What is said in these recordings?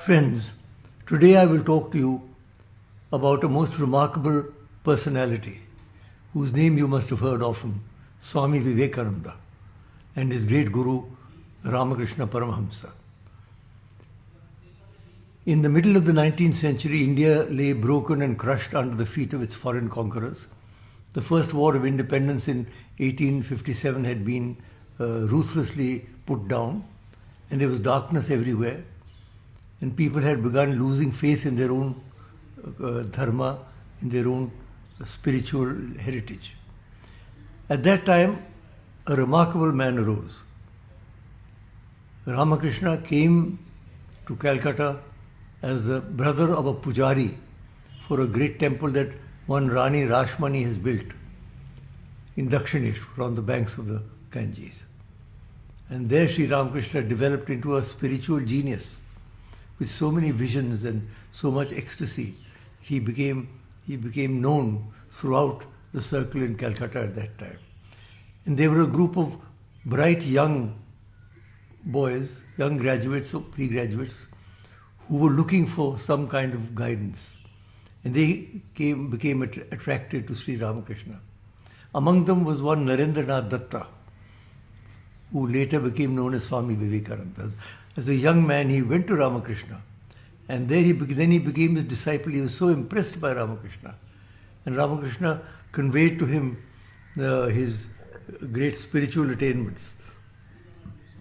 Friends, today I will talk to you about a most remarkable personality whose name you must have heard often, Swami Vivekananda, and his great guru Ramakrishna Paramahamsa. In the middle of the 19th century, India lay broken and crushed under the feet of its foreign conquerors. The first war of independence in 1857 had been ruthlessly put down, and there was darkness everywhere, and people had begun losing faith in their own dharma, in their own spiritual heritage. At that time, a remarkable man arose. Ramakrishna came to Calcutta as the brother of a pujari for a great temple that one Rani Rashmani has built in Dakshineshwar on the banks of the Ganges. And there Sri Ramakrishna developed into a spiritual genius with so many visions and so much ecstasy. He became known throughout the circle in Calcutta at that time. And they were a group of bright young boys, young graduates or pre-graduates, who were looking for some kind of guidance. And they became attracted to Sri Ramakrishna. Among them was one Narendranath Datta, who later became known as Swami Vivekananda. As a young man, he went to Ramakrishna, and then he became his disciple. He was so impressed by Ramakrishna, and Ramakrishna conveyed to him his great spiritual attainments,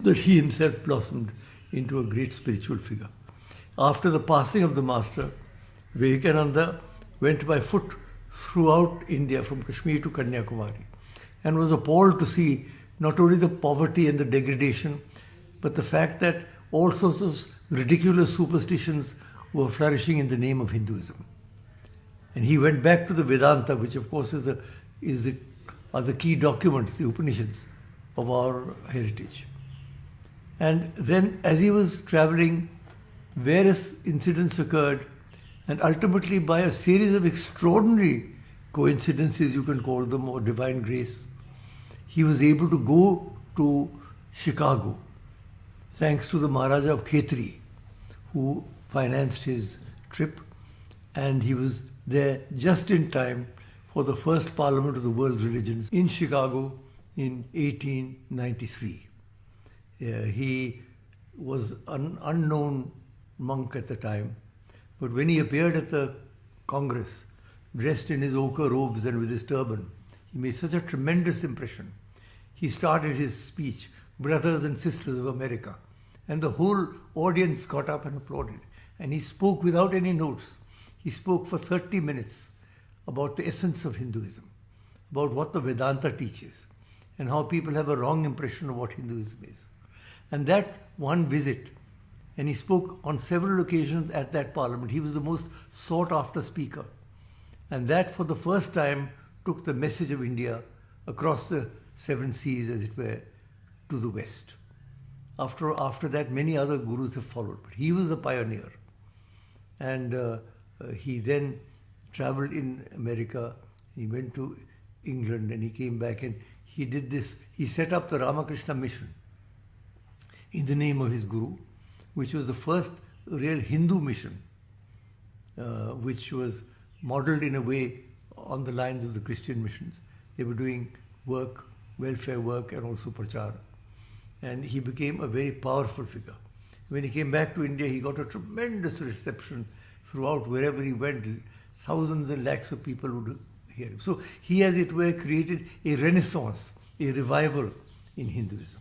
that he himself blossomed into a great spiritual figure. After the passing of the master, Vivekananda went by foot throughout India, from Kashmir to Kanyakumari, and was appalled to see not only the poverty and the degradation, but the fact that all sorts of ridiculous superstitions were flourishing in the name of Hinduism. And he went back to the Vedanta, which of course are the key documents, the Upanishads of our heritage. And then as he was traveling, various incidents occurred, and ultimately by a series of extraordinary coincidences, you can call them, or divine grace, he was able to go to Chicago, thanks to the Maharaja of Khetri, who financed his trip, and he was there just in time for the first Parliament of the World's Religions in Chicago in 1893. He was an unknown monk at the time, but when he appeared at the Congress, dressed in his ochre robes and with his turban, he made such a tremendous impression. He started his speech, "Brothers and Sisters of America," and the whole audience got up and applauded. And he spoke without any notes. He spoke for 30 minutes about the essence of Hinduism, about what the Vedanta teaches, and how people have a wrong impression of what Hinduism is. And that one visit, and he spoke on several occasions at that parliament. He was the most sought-after speaker. And that, for the first time, took the message of India across the seven seas, as it were, to the West. After that, many other gurus have followed, but he was a pioneer. And he then traveled in America. He went to England, and he came back, and he did this. He set up the Ramakrishna Mission in the name of his guru, which was the first real Hindu mission, which was modeled in a way on the lines of the Christian missions. They were doing work, welfare work, and also prachar. And he became a very powerful figure. When he came back to India, he got a tremendous reception throughout. Wherever he went, thousands and lakhs of people would hear him. So he, as it were, created a renaissance, a revival in Hinduism.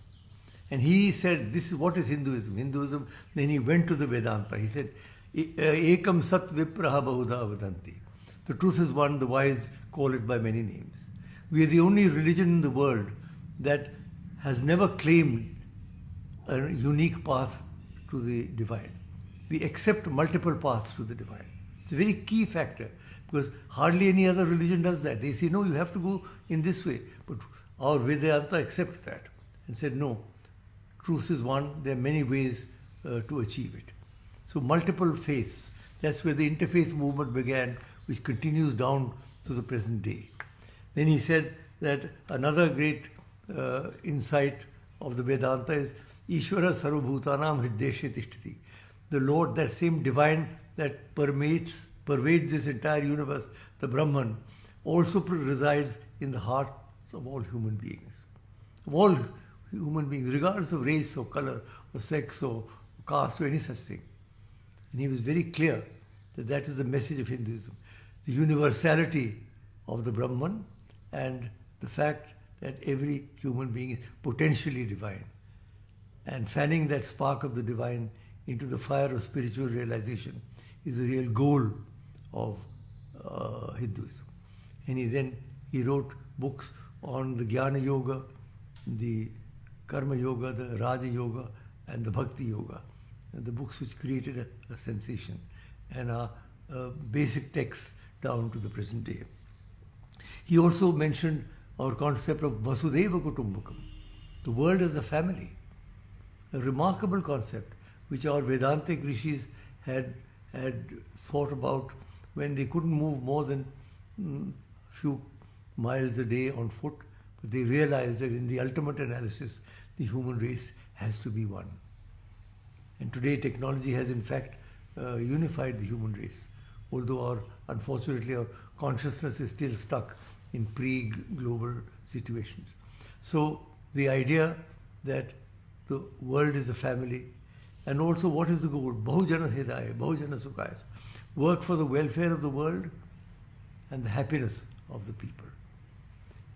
And he said, this is what is Hinduism. Hinduism, then he went to the Vedanta. He said, Ekam Sat Vipraha Bahuda Vadanti. The truth is one, the wise call it by many names. We are the only religion in the world that has never claimed a unique path to the divine. We accept multiple paths to the divine. It's a very key factor, because hardly any other religion does that. They say, no, you have to go in this way. But our Vedanta accepts that and said, no, truth is one, there are many ways to achieve it. So multiple faiths, that's where the interfaith movement began, which continues down to the present day. Then he said that another great insight of the Vedanta is Ishvara Sarvabhutanam Hriddeshe Tishtati. the Lord, that same divine that pervades this entire universe, the Brahman, also resides in the hearts of all human beings. Of all human beings, regardless of race or color or sex or caste or any such thing. And he was very clear that that is the message of Hinduism. The universality of the Brahman and the fact that every human being is potentially divine. And fanning that spark of the divine into the fire of spiritual realization is the real goal of Hinduism. And he wrote books on the Jnana Yoga, the Karma Yoga, the Raja Yoga, and the Bhakti Yoga. And the books which created a sensation and are basic texts down to the present day. He also mentioned our concept of Vasudeva Kutumbakam, the world as a family, a remarkable concept which our Vedantic rishis had thought about when they couldn't move more than a few miles a day on foot, but they realized that in the ultimate analysis, the human race has to be one. And today technology has in fact unified the human race, although unfortunately our consciousness is still stuck in pre-global situations. So the idea that the world is a family, and also what is the goal? Bahujana Hidaya, Bahujana Sukhaya. Work for the welfare of the world and the happiness of the people.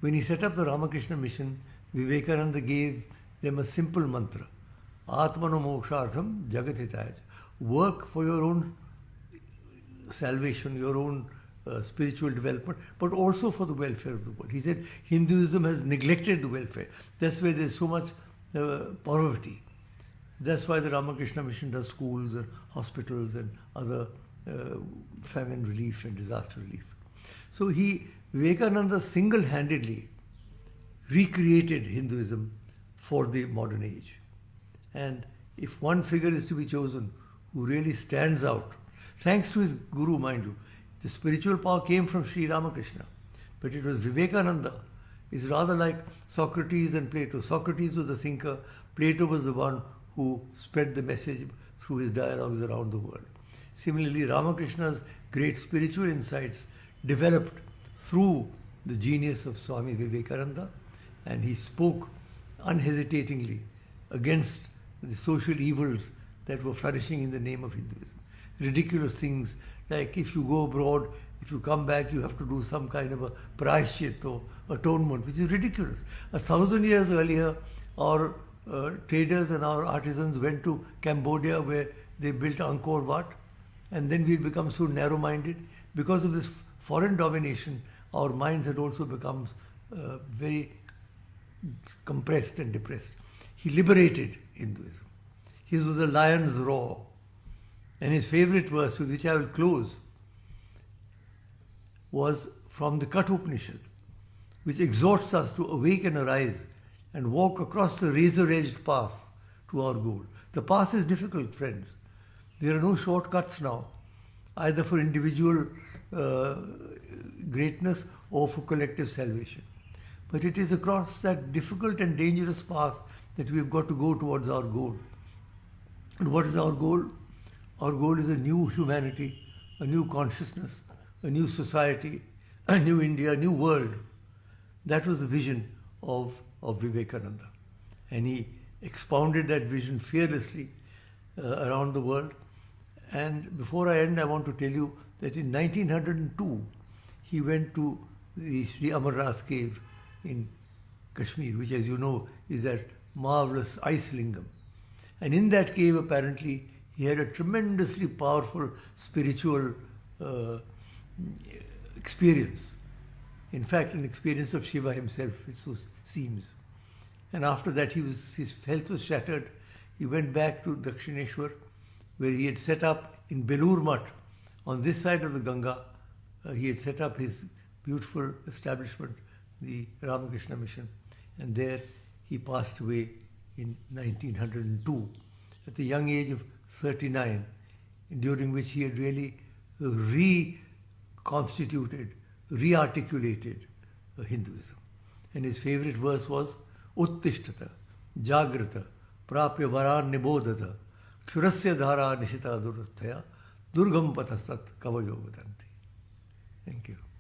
When he set up the Ramakrishna mission, Vivekananda gave them a simple mantra. Atmano mokshartham jagat hitaya. Work for your own salvation, your own spiritual development, but also for the welfare of the world. He said Hinduism has neglected the welfare. That's why there's so much poverty. That's why the Ramakrishna mission does schools and hospitals and other famine relief and disaster relief. So Vivekananda single-handedly recreated Hinduism for the modern age. And if one figure is to be chosen who really stands out, thanks to his guru, mind you, the spiritual power came from Sri Ramakrishna, but it was Vivekananda. It's rather like Socrates and Plato. Socrates was the thinker, Plato was the one who spread the message through his dialogues around the world. Similarly, Ramakrishna's great spiritual insights developed through the genius of Swami Vivekananda, and he spoke unhesitatingly against the social evils that were flourishing in the name of Hinduism. Ridiculous things like if you go abroad, if you come back, you have to do some kind of a prayashchit or atonement, which is ridiculous. 1,000 years earlier, our traders and our artisans went to Cambodia where they built Angkor Wat, and then we become so narrow-minded. Because of this foreign domination, our minds had also become very compressed and depressed. He liberated Hinduism. His was a lion's roar. And his favorite verse, with which I will close, was from the Kathopanishad, which exhorts us to awake and arise and walk across the razor-edged path to our goal. The path is difficult, friends. There are no shortcuts now, either for individual greatness or for collective salvation. But it is across that difficult and dangerous path that we've got to go towards our goal. And what is our goal? Our goal is a new humanity, a new consciousness, a new society, a new India, a new world. That was the vision of Vivekananda. And he expounded that vision fearlessly around the world. And before I end, I want to tell you that in 1902, he went to the Sri Amarnath cave in Kashmir, which, as you know, is that marvelous ice lingam. And in that cave, apparently, he had a tremendously powerful spiritual experience. In fact, an experience of Shiva himself, it so seems. And after that, his health was shattered. He went back to Dakshineshwar, where he had set up in Belur Math, on this side of the Ganga. He had set up his beautiful establishment, the Ramakrishna Mission. And there he passed away in 1902 at the young age of 39, during which he had really reconstituted, rearticulated Hinduism. And his favorite verse was Uttishtata, Jagrata, Prapya Varan Nibodhata, क्षुरस्य धारा निशिता दुरस्थया दुर्गम पथस्तत् कवयो वदन्ति. Thank you.